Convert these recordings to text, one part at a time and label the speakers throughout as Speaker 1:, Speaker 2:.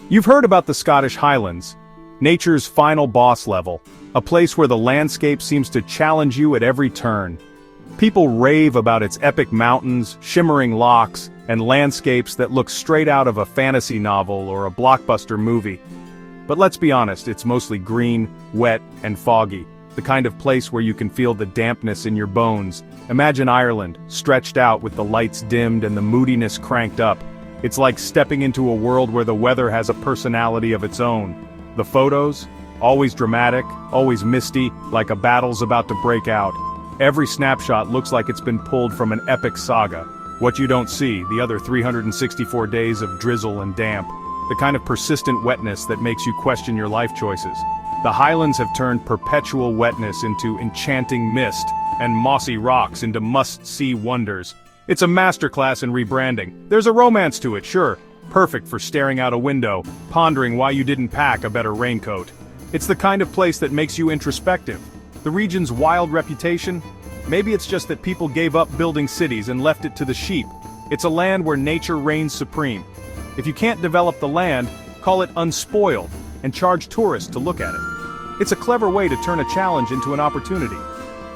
Speaker 1: You've heard about the Scottish Highlands, nature's final boss level, a place where the landscape seems to challenge you at every turn. People rave about its epic mountains, shimmering lochs, and landscapes that look straight out of a fantasy novel or a blockbuster movie. But let's be honest, it's mostly green, wet, and foggy, the kind of place where you can feel the dampness in your bones. Imagine Ireland, stretched out with the lights dimmed and the moodiness cranked up. It's like stepping into a world where the weather has a personality of its own. The photos? Always dramatic, always misty, like a battle's about to break out. Every snapshot looks like it's been pulled from an epic saga. What you don't see, the other 364 days of drizzle and damp. The kind of persistent wetness that makes you question your life choices. The Highlands have turned perpetual wetness into enchanting mist, and mossy rocks into must-see wonders. It's a masterclass in rebranding. There's a romance to it, sure. Perfect for staring out a window, pondering why you didn't pack a better raincoat. It's the kind of place that makes you introspective. The region's wild reputation? Maybe it's just that people gave up building cities and left it to the sheep. It's a land where nature reigns supreme. If you can't develop the land, call it unspoiled, and charge tourists to look at it. It's a clever way to turn a challenge into an opportunity.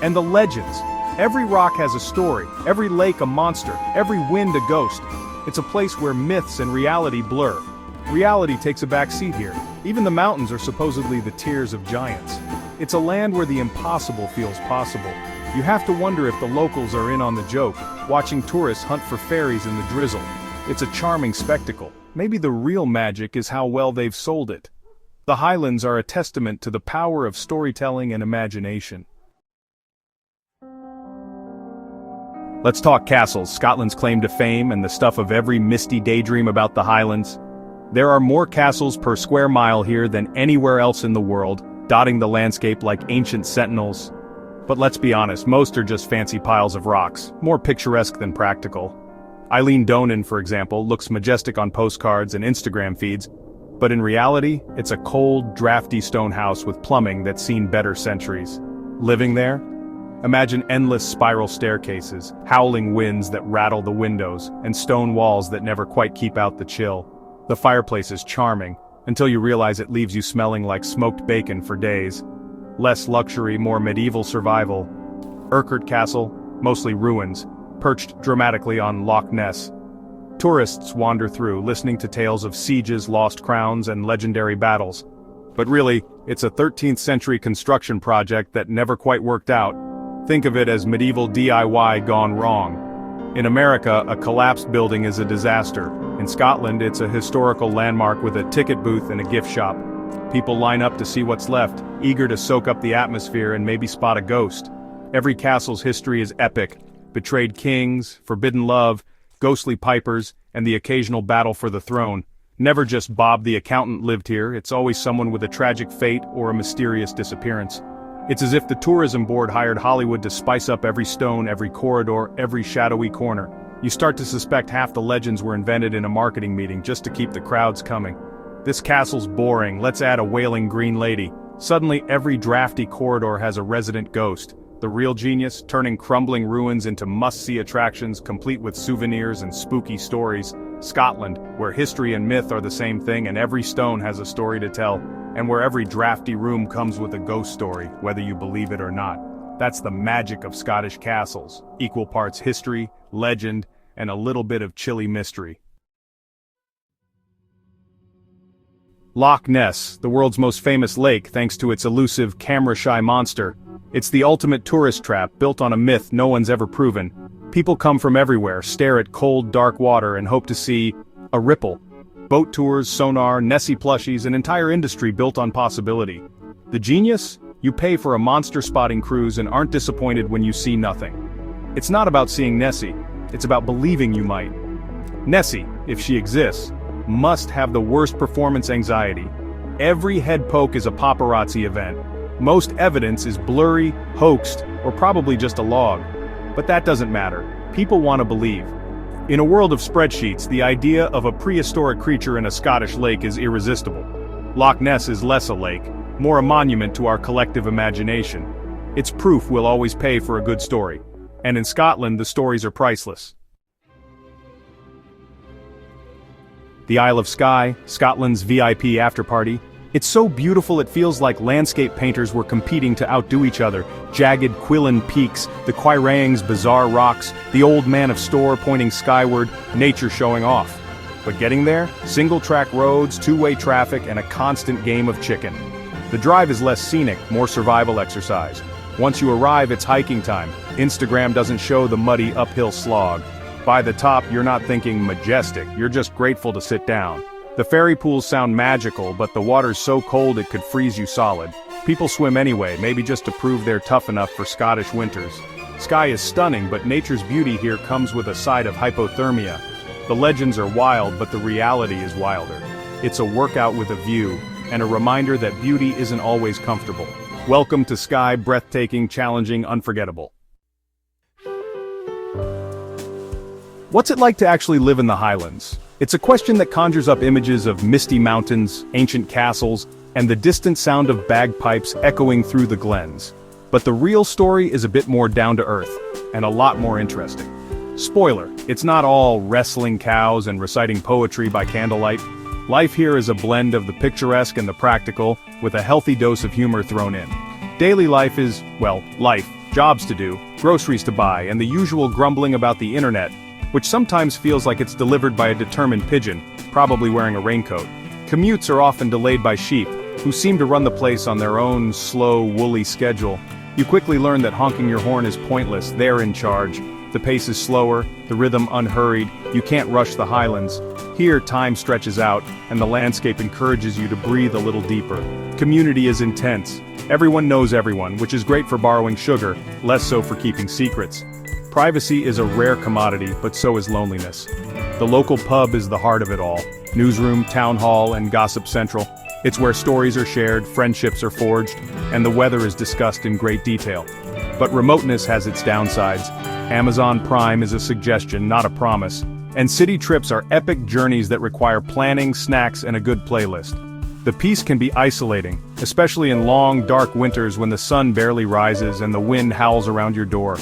Speaker 1: And the legends. Every rock has a story, every lake a monster, every wind a ghost. It's a place where myths and reality blur. Reality takes a back seat here. Even the mountains are supposedly the tears of giants. It's a land where the impossible feels possible. You have to wonder if the locals are in on the joke, watching tourists hunt for fairies in the drizzle. It's a charming spectacle. Maybe the real magic is how well they've sold it. The Highlands are a testament to the power of storytelling and imagination. Let's talk castles, Scotland's claim to fame and the stuff of every misty daydream about the Highlands. There are more castles per square mile here than anywhere else in the world, dotting the landscape like ancient sentinels. But let's be honest, most are just fancy piles of rocks, more picturesque than practical. Eileen Donan, for example, looks majestic on postcards and Instagram feeds, but in reality, it's a cold, drafty stone house with plumbing that's seen better centuries. Living there? Imagine endless spiral staircases, howling winds that rattle the windows, and stone walls that never quite keep out the chill. The fireplace is charming, until you realize it leaves you smelling like smoked bacon for days. Less luxury, more medieval survival. Urquhart Castle, mostly ruins, perched dramatically on Loch Ness. Tourists wander through, listening to tales of sieges, lost crowns, and legendary battles. But really, it's a 13th century construction project that never quite worked out. Think of it as medieval DIY gone wrong. In America, a collapsed building is a disaster. In Scotland, it's a historical landmark with a ticket booth and a gift shop. People line up to see what's left, eager to soak up the atmosphere and maybe spot a ghost. Every castle's history is epic. Betrayed kings, forbidden love, ghostly pipers, and the occasional battle for the throne. Never just Bob the accountant lived here, it's always someone with a tragic fate or a mysterious disappearance. It's as if the tourism board hired Hollywood to spice up every stone, every corridor, every shadowy corner. You start to suspect half the legends were invented in a marketing meeting just to keep the crowds coming. This castle's boring, let's add a wailing green lady. Suddenly every drafty corridor has a resident ghost. The real genius, turning crumbling ruins into must-see attractions complete with souvenirs and spooky stories. Scotland, where history and myth are the same thing and every stone has a story to tell, and where every drafty room comes with a ghost story, whether you believe it or not. That's the magic of Scottish castles, equal parts history, legend, and a little bit of chilly mystery. Loch Ness, the world's most famous lake thanks to its elusive, camera-shy monster. It's the ultimate tourist trap, built on a myth no one's ever proven. People come from everywhere, stare at cold, dark water and hope to see a ripple. Boat tours, sonar, Nessie plushies, an entire industry built on possibility. The genius? You pay for a monster spotting cruise and aren't disappointed when you see nothing. It's not about seeing Nessie, it's about believing you might. Nessie, if she exists, must have the worst performance anxiety. Every head poke is a paparazzi event. Most evidence is blurry, hoaxed, or probably just a log. But that doesn't matter. People want to believe. In a world of spreadsheets, the idea of a prehistoric creature in a Scottish lake is irresistible. Loch Ness is less a lake, more a monument to our collective imagination. It's proof we'll always pay for a good story. And in Scotland, the stories are priceless. The Isle of Skye, Scotland's VIP afterparty. It's so beautiful it feels like landscape painters were competing to outdo each other. Jagged Quillan peaks, the Quiraing's bizarre rocks, the old man of Storr pointing skyward, nature showing off. But getting there, single-track roads, two-way traffic, and a constant game of chicken. The drive is less scenic, more survival exercise. Once you arrive, it's hiking time. Instagram doesn't show the muddy uphill slog. By the top, you're not thinking majestic, you're just grateful to sit down. The fairy pools sound magical, but the water's so cold it could freeze you solid. People swim anyway, maybe just to prove they're tough enough for Scottish winters. Skye is stunning, but nature's beauty here comes with a side of hypothermia. The legends are wild, but the reality is wilder. It's a workout with a view, and a reminder that beauty isn't always comfortable. Welcome to Skye, breathtaking, challenging, unforgettable. What's it like to actually live in the Highlands? It's a question that conjures up images of misty mountains, ancient castles, and the distant sound of bagpipes echoing through the glens. But the real story is a bit more down-to-earth, and a lot more interesting. Spoiler, it's not all wrestling cows and reciting poetry by candlelight. Life here is a blend of the picturesque and the practical, with a healthy dose of humor thrown in. Daily life is, well, life, jobs to do, groceries to buy, and the usual grumbling about the internet, which sometimes feels like it's delivered by a determined pigeon, probably wearing a raincoat. Commutes are often delayed by sheep, who seem to run the place on their own slow, woolly schedule. You quickly learn that honking your horn is pointless, they're in charge. The pace is slower, the rhythm unhurried, you can't rush the Highlands. Here time stretches out, and the landscape encourages you to breathe a little deeper. Community is intense. Everyone knows everyone, which is great for borrowing sugar, less so for keeping secrets. Privacy is a rare commodity, but so is loneliness. The local pub is the heart of it all. Newsroom, town hall, and gossip central. It's where stories are shared, friendships are forged, and the weather is discussed in great detail. But remoteness has its downsides. Amazon Prime is a suggestion, not a promise. And city trips are epic journeys that require planning, snacks, and a good playlist. The peace can be isolating, especially in long, dark winters when the sun barely rises and the wind howls around your door.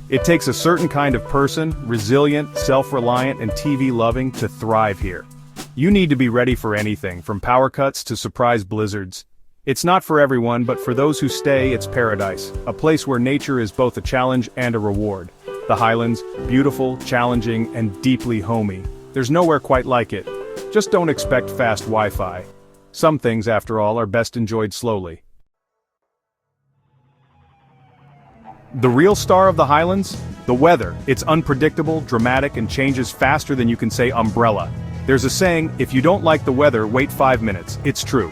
Speaker 1: It takes a certain kind of person, resilient, self-reliant, and TV-loving, to thrive here. You need to be ready for anything, from power cuts to surprise blizzards. It's not for everyone, but for those who stay, it's paradise, a place where nature is both a challenge and a reward. The Highlands, beautiful, challenging, and deeply homey. There's nowhere quite like it. Just don't expect fast Wi-Fi. Some things, after all, are best enjoyed slowly. The real star of the Highlands? The weather. It's unpredictable, dramatic, and changes faster than you can say umbrella. There's a saying, if you don't like the weather, wait 5 minutes. It's true.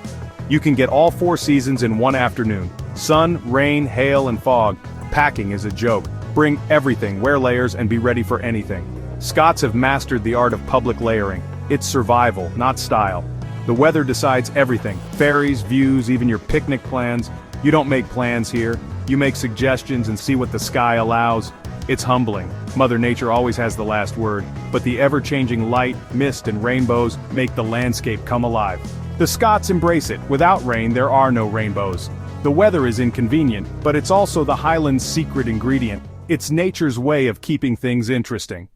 Speaker 1: You can get all 4 seasons in one afternoon. Sun, rain, hail, and fog. Packing is a joke. Bring everything, wear layers, and be ready for anything. Scots have mastered the art of public layering. It's survival, not style. The weather decides everything. Ferries, views, even your picnic plans. You don't make plans here. You make suggestions and see what the sky allows. It's humbling. Mother Nature always has the last word, but the ever-changing light, mist, and rainbows make the landscape come alive. The Scots embrace it. Without rain, there are no rainbows. The weather is inconvenient, but it's also the Highlands' secret ingredient. It's nature's way of keeping things interesting.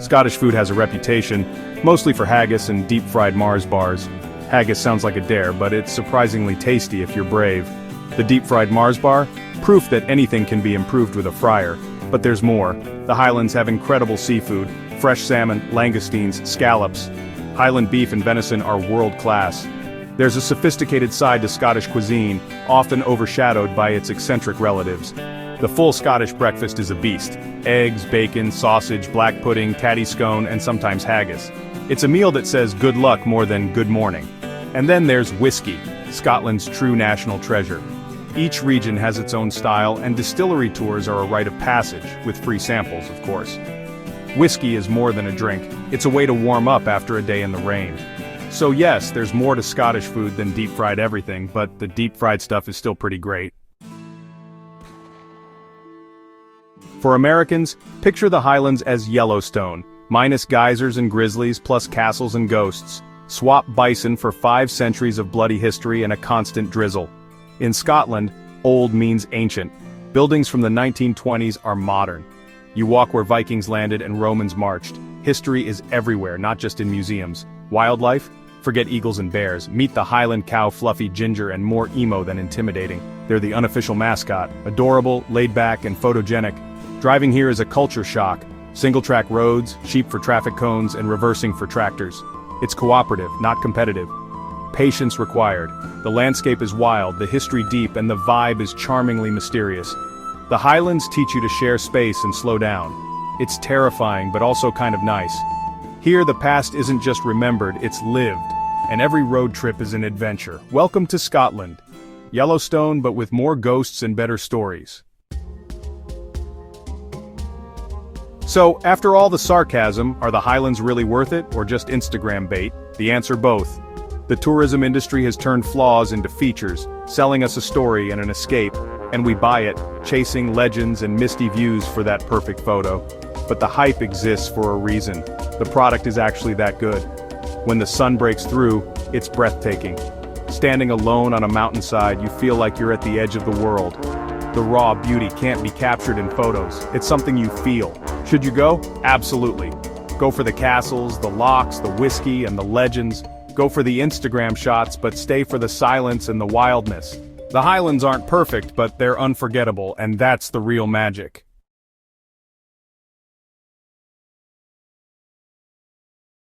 Speaker 1: Scottish food has a reputation, mostly for haggis and deep-fried Mars bars. Haggis sounds like a dare, but it's surprisingly tasty if you're brave. The deep-fried Mars bar? Proof that anything can be improved with a fryer. But there's more. The Highlands have incredible seafood, fresh salmon, langoustines, scallops. Highland beef and venison are world-class. There's a sophisticated side to Scottish cuisine, often overshadowed by its eccentric relatives. The full Scottish breakfast is a beast. Eggs, bacon, sausage, black pudding, tatty scone, and sometimes haggis. It's a meal that says good luck more than good morning. And then there's whiskey, Scotland's true national treasure. Each region has its own style, and distillery tours are a rite of passage, with free samples, of course. Whiskey is more than a drink. It's a way to warm up after a day in the rain. So yes, there's more to Scottish food than deep-fried everything, but the deep-fried stuff is still pretty great. For Americans, picture the Highlands as Yellowstone, minus geysers and grizzlies plus castles and ghosts. Swap bison for 5 centuries of bloody history and a constant drizzle. In Scotland, old means ancient. Buildings from the 1920s are modern. You walk where Vikings landed and Romans marched. History is everywhere, not just in museums. Wildlife? Forget eagles and bears. Meet the Highland cow, Fluffy Ginger, and more emo than intimidating. They're the unofficial mascot, adorable, laid back, and photogenic. Driving here is a culture shock. Single-track roads, sheep for traffic cones, and reversing for tractors. It's cooperative, not competitive. Patience required. The landscape is wild, the history deep, and the vibe is charmingly mysterious. The Highlands teach you to share space and slow down. It's terrifying, but also kind of nice. Here the past isn't just remembered, it's lived. And every road trip is an adventure. Welcome to Scotland. Yellowstone, but with more ghosts and better stories. So, after all the sarcasm, are the Highlands really worth it, or just Instagram bait? The answer: both. The tourism industry has turned flaws into features, selling us a story and an escape, and we buy it, chasing legends and misty views for that perfect photo. But the hype exists for a reason. The product is actually that good. When the sun breaks through, it's breathtaking. Standing alone on a mountainside, you feel like you're at the edge of the world. The raw beauty can't be captured in photos, it's something you feel. Should you go? Absolutely. Go for the castles, the lochs, the whiskey, and the legends. Go for the Instagram shots, but stay for the silence and the wildness. The Highlands aren't perfect, but they're unforgettable, and that's the real magic.